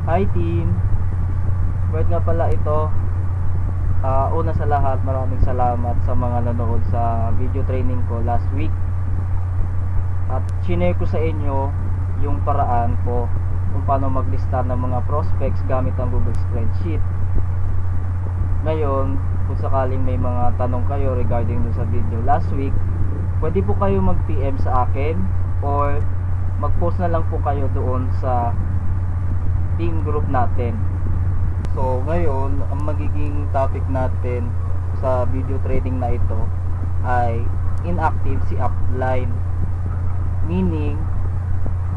Hi team! Bert nga pala ito. Una sa lahat, maraming salamat sa mga nanood sa video training ko last week. At shinare ko sa inyo yung paraan ko kung paano maglista ng mga prospects gamit ang Google Spreadsheet. Ngayon, kung sakaling may mga tanong kayo regarding dun sa video last week, pwede po kayo mag-PM sa akin or mag-post na lang po kayo doon sa team group natin. So ngayon, ang magiging topic natin sa video trading na ito ay inactive si upline. Meaning,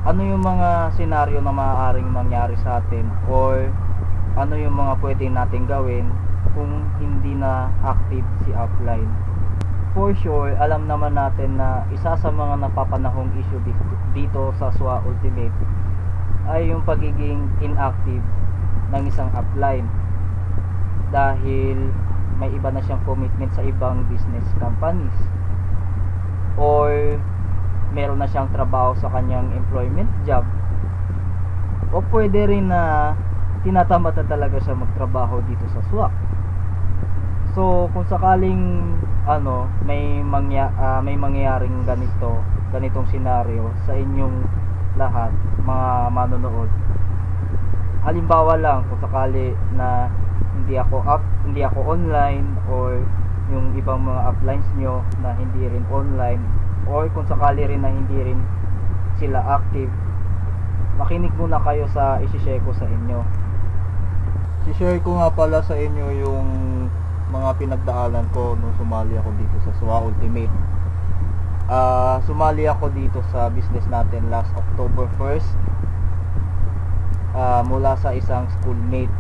ano yung mga senaryo na maaaring mangyari sa atin or ano yung mga pwede natin gawin kung hindi na active si upline. For sure, alam naman natin na isa sa mga napapanahong issue dito sa SWA Ultimate ay yung pagiging inactive ng isang upline dahil may iba na siyang commitment sa ibang business companies or meron na siyang trabaho sa kanyang employment job o pwede rin na tinatamad na talaga siya magtrabaho dito sa SWA. So kung sakaling may mangyayaring ganitong senaryo sa inyong lahat mga manonood, halimbawa lang kung sakali na hindi ako online or yung ibang mga uplines nyo na hindi rin online or kung sakali rin na hindi rin sila active, makinig muna kayo sa isi-share ko sa inyo. I-share ko nga pala sa inyo yung mga pinagdaanan ko nung sumali ako dito sa SWA Ultimate. Sumali ako dito sa business natin last October 1st mula sa isang schoolmate.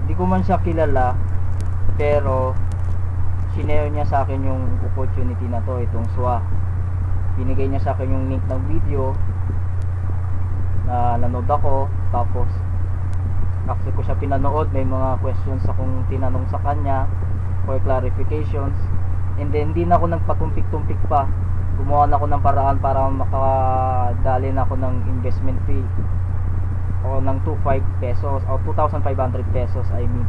Hindi ko man siya kilala, pero sinare niya sa akin yung opportunity na to, itong SWA. Binigay niya sa akin yung link ng video na nanood ako, tapos after ko siya pinanood, may mga questions akong tinanong sa kanya for clarifications, and then hindi na ako nagpatumpik-tumpik pa. Gumawa na ako ng paraan para makadali na ako ng investment fee o ng 25 pesos o 2,500 pesos I mean.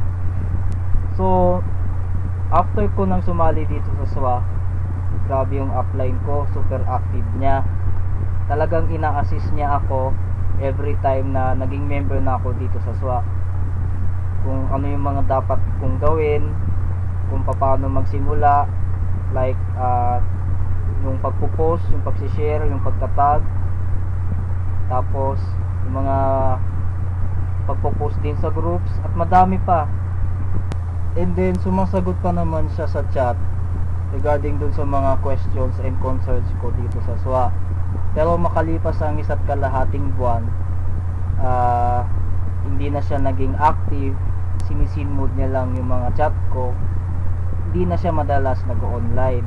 So after ko nang sumali dito sa SWA, grabe yung upline ko, super active niya. Talagang ina-assist niya ako every time na naging member na ako dito sa SWA, kung ano yung mga dapat kong gawin, kung paano magsimula, like yung pagpo-post, yung pag-share, yung pagtatag, tapos yung mga pagpo-post din sa groups, at madami pa. And then sumasagot pa naman siya sa chat regarding dun sa mga questions and concerns ko dito sa SWA. Pero makalipas ang isa't kalahating buwan, hindi na siya naging active. Sinisin mode niya lang yung mga chat ko, hindi na siya madalas nag-online,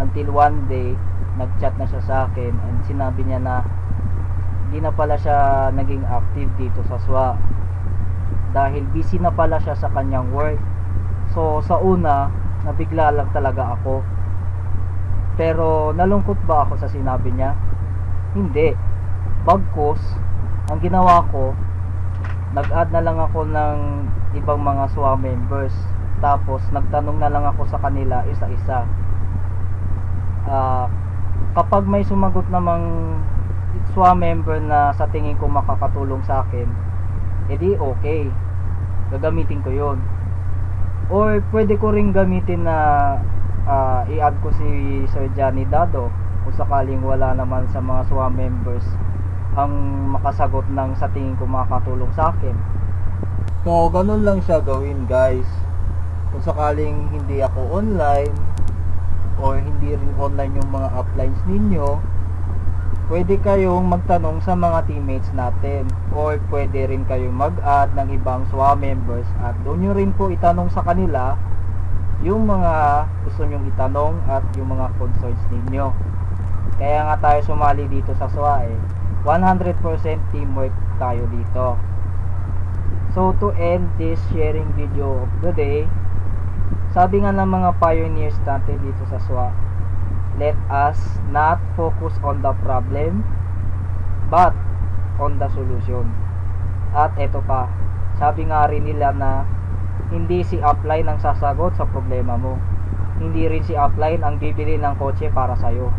until one day nag-chat na siya sa akin and sinabi niya na hindi na pala siya naging active dito sa SWA dahil busy na pala siya sa kanyang work. So sa una, nabigla lang talaga ako, pero nalungkot ba ako sa sinabi niya? Hindi. Bagkus, ang ginawa ko, nag-add na lang ako ng ibang mga SWA members, tapos nagtanong na lang ako sa kanila isa-isa. Kapag may sumagot namang SWA member na sa tingin ko makakatulong sa akin, edi okay, gagamitin ko yon. Or pwede ko ring gamitin na i-add ko si Sir Johnny Dado kung sakaling wala naman sa mga SWA members ang makasagot ng sa tingin ko makakatulong sa akin. So ganun lang siya gawin, guys. Kung sakaling hindi ako online or hindi rin online yung mga uplines ninyo, pwede kayong magtanong sa mga teammates natin or pwede rin kayong mag-add ng ibang SWA members at doon nyo rin po itanong sa kanila yung mga gusto nyong itanong at yung mga concerns ninyo. Kaya nga tayo sumali dito sa SWA 100% teamwork tayo dito. So to end this sharing video of the day, sabi nga ng mga pioneers natin dito sa SWA, let us not focus on the problem, but on the solution. At eto pa, sabi nga rin nila na hindi si upline ang sasagot sa problema mo. Hindi rin si upline ang bibili ng kotse para sa'yo.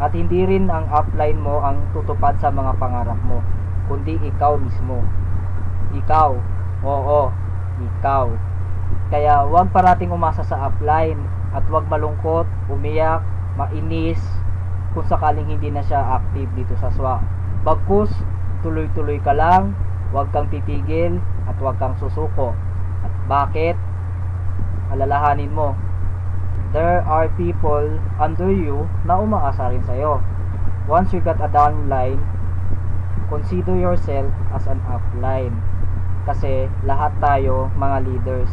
At hindi rin ang upline mo ang tutupad sa mga pangarap mo, kundi ikaw mismo. Ikaw, oo, ikaw. Kaya huwag parating umasa sa upline at huwag malungkot, umiyak, mainis kung sakaling hindi na siya active dito sa SWA. Bagkus, tuloy-tuloy ka lang, huwag kang titigil at huwag kang susuko. At bakit? Alalahanin mo, there are people under you na umaasa rin sa'yo. Once you got a downline, consider yourself as an upline. Kasi lahat tayo mga leaders.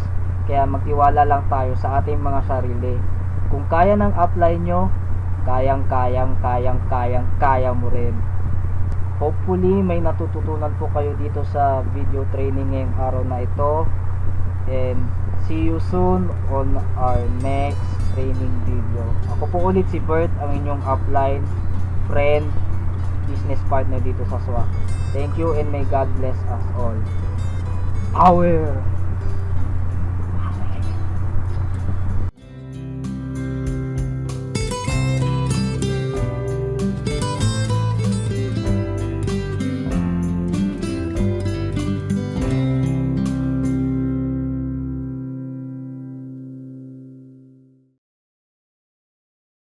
Kaya magtiwala lang tayo sa ating mga sarili. Kung kaya ng upline nyo, kaya mo rin. Hopefully may natututunan po kayo dito sa video training ngayong araw na ito. And see you soon on our next training video. Ako po ulit si Bert, ang inyong upline, friend, business partner dito sa SWA. Thank you and may God bless us all. Power!